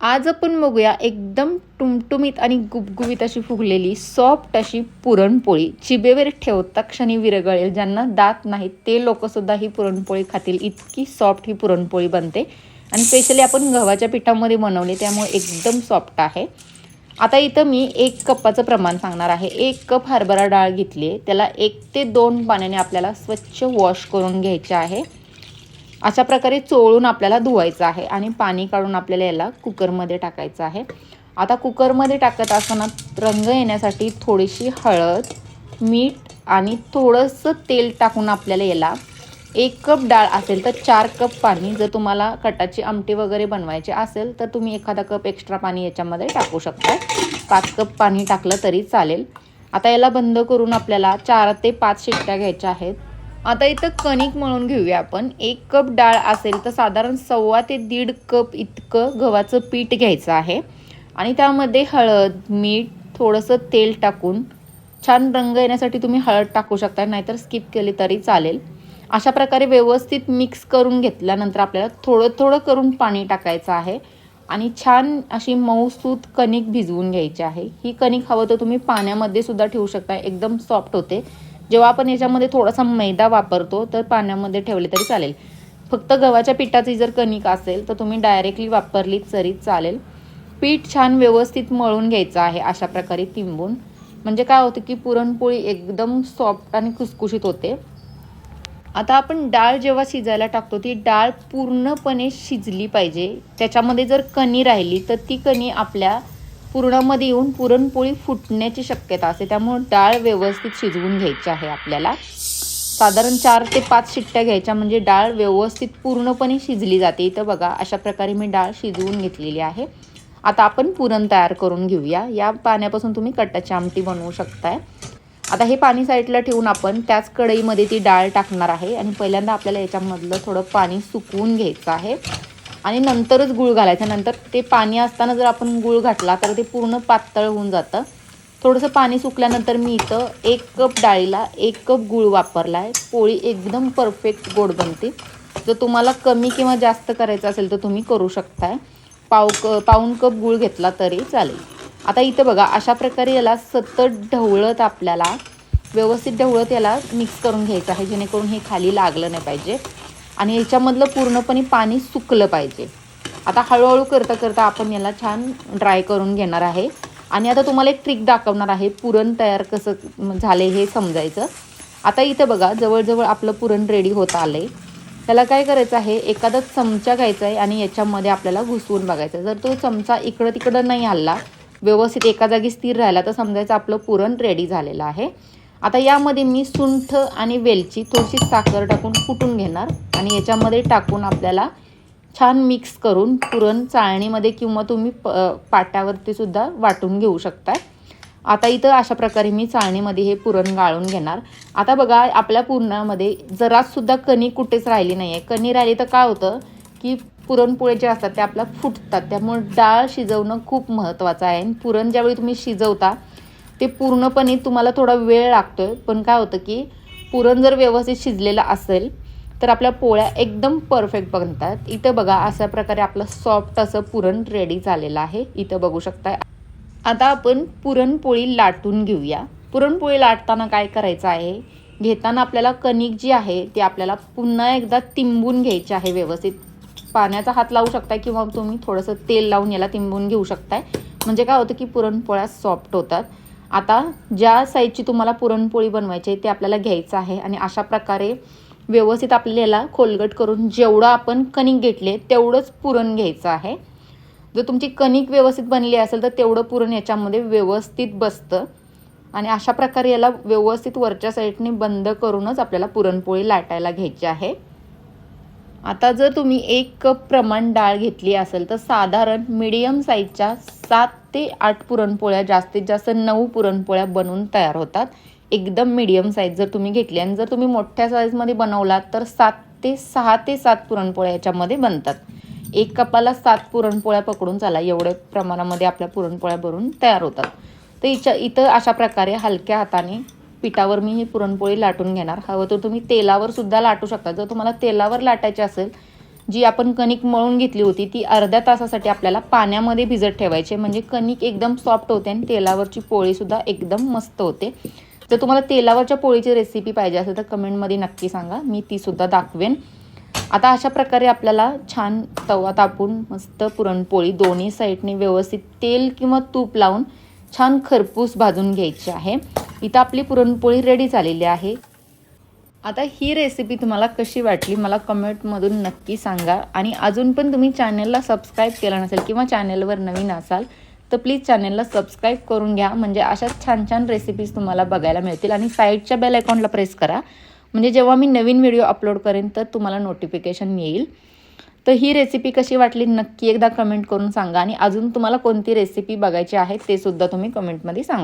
आज आपण बघूया एकदम टुमटुमीत आणि गुबगुबीत अशी फुगलेली सॉफ्ट अशी पुरणपोळी. जिभेवर ठेवता क्षणी विरघळेल. ज्यांना दात नाहीत ते लोकंसुद्धा ही पुरणपोळी खातील. इतकी सॉफ्ट ही पुरणपोळी बनते आणि स्पेशली आपण गव्हाच्या पिठामध्ये बनवली त्यामुळे एकदम सॉफ्ट आहे. आता इथं मी 1 कपाचं प्रमाण सांगणार आहे. 1 कप हरभरा डाळ घेतली आहे. त्याला 1 ते 2 पाण्याने आपल्याला स्वच्छ वॉश करून घ्यायचे आहे. अशा प्रकारे चोळून आपल्याला धुवायचं आहे आणि पाणी काढून आपल्याला याला कुकरमध्ये टाकायचं आहे. आता कुकरमध्ये टाकत असताना रंग येण्यासाठी थोडीशी हळद, मीठ आणि थोडंसं तेल टाकून आपल्याला याला 1 कप डाळ असेल तर 4 कप पाणी, जर तुम्हाला कटाची आमटी वगैरे बनवायची असेल तर तुम्ही एखादा कप एक्स्ट्रा पाणी याच्यामध्ये टाकू शकता. 5 कप पाणी टाकलं तरी चालेल. आता याला बंद करून आपल्याला 4 ते 5 शिट्ट्या घ्यायच्या आहेत. आता इथं कणिक मळून घेऊया आपण. 1 कप डाळ असेल तर साधारण 1.25 ते 1.5 कप इतकं गव्हाचं पीठ घ्यायचं आहे आणि त्यामध्ये हळद, मीठ, थोडंसं तेल टाकून छान रंग येण्यासाठी तुम्ही हळद टाकू शकता, नाहीतर स्किप केली तरी चालेल. अशा प्रकारे व्यवस्थित मिक्स करून घेतल्यानंतर आपल्याला थोडं थोडं करून पाणी टाकायचं आहे आणि छान अशी मऊसूत कणिक भिजवून घ्यायची आहे. ही कणिक हवं तर तुम्ही पाण्यामध्ये सुद्धा ठेवू शकता, एकदम सॉफ्ट होते. जेव्हा आपण याच्यामध्ये थोडासा मैदा वापरतो तर पाण्यामध्ये ठेवले तरी चालेल. फक्त गव्हाच्या पिठाची जर कणिक असेल तर तुम्ही डायरेक्टली वापरली तरी चालेल. पीठ छान व्यवस्थित मळून घ्यायचं आहे अशा प्रकारे तिंबून. म्हणजे काय होतं की पुरणपोळी एकदम सॉफ्ट आणि खुसखुशीत होते. आता आपण डाळ जेव्हा शिजायला टाकतो ती डाळ पूर्णपणे शिजली पाहिजे. त्याच्यामध्ये जर कणी राहिली तर ती कणी आपल्या पुरणामध्ये येऊन पुरणपोळी फुटण्याची शक्यता असते. त्यामुळे डाळ व्यवस्थित शिजवून घ्यायची आहे आपल्याला. साधारण 4 ते 5 शिट्ट्या घ्यायच्या म्हणजे डाळ व्यवस्थित पूर्णपणे शिजली जाते. इथं बघा अशा प्रकारे मी डाळ शिजवून घेतलेली आहे. आता आपण पुरण तयार करून घेऊया. या पाण्यापासून तुम्ही कटाची आमटी बनवू शकताय. आता हे पाणी साईडला ठेवून आपण त्याच कढईमध्ये ती डाळ टाकणार आहे आणि पहिल्यांदा आपल्याला याच्यामधलं थोडं पाणी सुकवून घ्यायचं आहे आणि नंतरच गूळ घालायचा. नंतर ते पाणी असताना जर आपण गूळ घातला तर ते पूर्ण पातळ होऊन जातं. थोडंसं पाणी सुकल्यानंतर मी इथं 1 कप डाळीला 1 कप गूळ वापरला आहे. पोळी एकदम परफेक्ट गोड बनते. जर तुम्हाला कमी किंवा जास्त करायचं असेल तर तुम्ही करू शकताय. पाऊण कप गूळ घेतला तरी चालेल. आता इथं बघा अशा प्रकारे याला सतत ढवळत आपल्याला व्यवस्थित ढवळत याला मिक्स करून घ्यायचं आहे, जेणेकरून हे खाली लागलं नाही पाहिजे आणि याच्यामधलं पूर्णपणे पाणी सुकलं पाहिजे. आता हळूहळू करता करता आपण याला छान ड्राय करून घेणार आहे आणि आता तुम्हाला एक ट्रिक दाखवणार आहे पुरण तयार कसं झाले हे समजायचं. आता इथं बघा जवळजवळ आपलं पुरण रेडी होत आलं आहे. त्याला काय करायचं आहे, एखादा चमचा घ्यायचा आहे आणि याच्यामध्ये आपल्याला घुसवून बघायचं. जर तो चमचा इकडं तिकडं नाही हलला, व्यवस्थित एका जागी स्थिर राहिला तर समजायचं आपलं पुरण रेडी झालेलं आहे. आता यामध्ये मी सुंठ आणि वेलची थोडीशी साखर टाकून कुटून घेणार आणि याच्यामध्ये टाकून आपल्याला छान मिक्स करून पुरण चाळणीमध्ये किंवा तुम्ही पाट्यावरती सुद्धा वाटून घेऊ शकता. आता इथं अशा प्रकारे मी चाळणीमध्ये हे पुरण गाळून घेणार. आता बघा आपल्या पुरणामध्ये जरासुद्धा कणी कुठेच राहिली नाही आहे. कणी राहिली तर काय होतं की पुरणपोळी जे असतात ते आपल्या फुटतात. त्यामुळे डाळ शिजवणं खूप महत्त्वाचं आहे. पुरण ज्यावेळी तुम्ही शिजवता ते पूर्णपणे तुम्हाला थोडा वेळ लागतो आहे, पण काय होतं की पुरण जर व्यवस्थित शिजलेलं असेल तर आपल्या पोळ्या एकदम परफेक्ट बनतात. इथं बघा अशा प्रकारे आपलं सॉफ्ट असं पुरण रेडी झालेलं आहे. इथं बघू शकता. आता आपण पुरणपोळी लाटून घेऊया. पुरणपोळी लाटताना काय करायचं आहे, घेताना आपल्याला कणिक जी आहे ती आपल्याला पुन्हा एकदा तिंबून घ्यायची आहे व्यवस्थित. पाण्याचा हात लावू शकताय किंवा तुम्ही थोडंसं तेल लावून याला तिंबून घेऊ शकताय. म्हणजे काय होतं की पुरणपोळ्या सॉफ्ट होतात. आता ज्या साईजची तुम्हाला पुरणपोळी बनवायची आहे ते आपल्याला घ्यायचं आहे आणि अशा प्रकारे व्यवस्थित आपल्याला खोलगट करून जेवढं आपण कणिक घेतले तेवढंच पुरण घ्यायचं आहे. जर तुमची कणिक व्यवस्थित बनली असेल तर तेवढं पुरण याच्यामध्ये व्यवस्थित बसतं आणि अशा प्रकारे याला व्यवस्थित वरच्या साईडने बंद करूनच आपल्याला पुरणपोळी लाटायला घ्यायची आहे. आता जर तुम्ही 1 कप प्रमाण डाळ घेतली असेल तर साधारण मीडियम साईजच्या 7 ते 8 पुरणपोळ्या, जास्तीत जास्त 9 पुरणपोळ्या बनवून तयार होतात. एकदम मीडियम साईज जर तुम्ही घेतली आणि जर तुम्ही मोठ्या साईजमध्ये बनवलात तर 6 ते 7 पुरणपोळ्या याच्यामध्ये बनतात. 1 कपाला 7 पुरणपोळ्या पकडून चाला, एवढ्या प्रमाणामध्ये आपल्या पुरणपोळ्या बनवून तयार होतात. तर इथं अशा प्रकारे हलक्या हाताने पिठावर मी ही पुरणपोळी लाटून घेणार. हवं तर तुम्ही तेलावर सुद्धा लाटू शकता. जर तुम्हाला तेलावर लाटायची असेल जी आपण कणिक मळून घेतली होती ती अर्ध्या तासासाठी आपल्याला पाण्यामध्ये भिजत ठेवायची, म्हणजे कणिक एकदम सॉफ्ट होते आणि तेलावरची पोळीसुद्धा एकदम मस्त होते. जर तुम्हाला तेलावरच्या पोळीची रेसिपी पाहिजे असेल तर कमेंटमध्ये नक्की सांगा, मी तीसुद्धा दाखवेन. आता अशा प्रकारे आपल्याला छान तवा तापून मस्त पुरणपोळी दोन्ही साईडने व्यवस्थित तेल किंवा तूप लावून छान खरपूस भाजून घ्यायची आहे. इथं आपली पुरणपोळी रेडी झालेली आहे. आता ही रेसिपी तुम्हाला कशी वाटली मला कमेंटमधून नक्की सांगा. आणि अजून पण तुम्ही चॅनलला सबस्क्राईब केलं नसेल किंवा चॅनलवर नवीन असाल तर प्लीज चॅनलला सबस्क्राईब करून घ्या, म्हणजे अशाच छान छान रेसिपीज तुम्हाला बघायला मिळतील. आणि साईडच्या बेल आयकॉनला प्रेस करा, म्हणजे जेव्हा मी नवीन व्हिडिओ अपलोड करेन तर तुम्हाला नोटिफिकेशन येईल. तर ही रेसिपी कशी वाटली नक्की एकदा कमेंट करून सांगा. आणि अजून तुम्हाला कोणती रेसिपी बघायची आहे ते सुद्धा तुम्ही कमेंटमध्ये सांगा.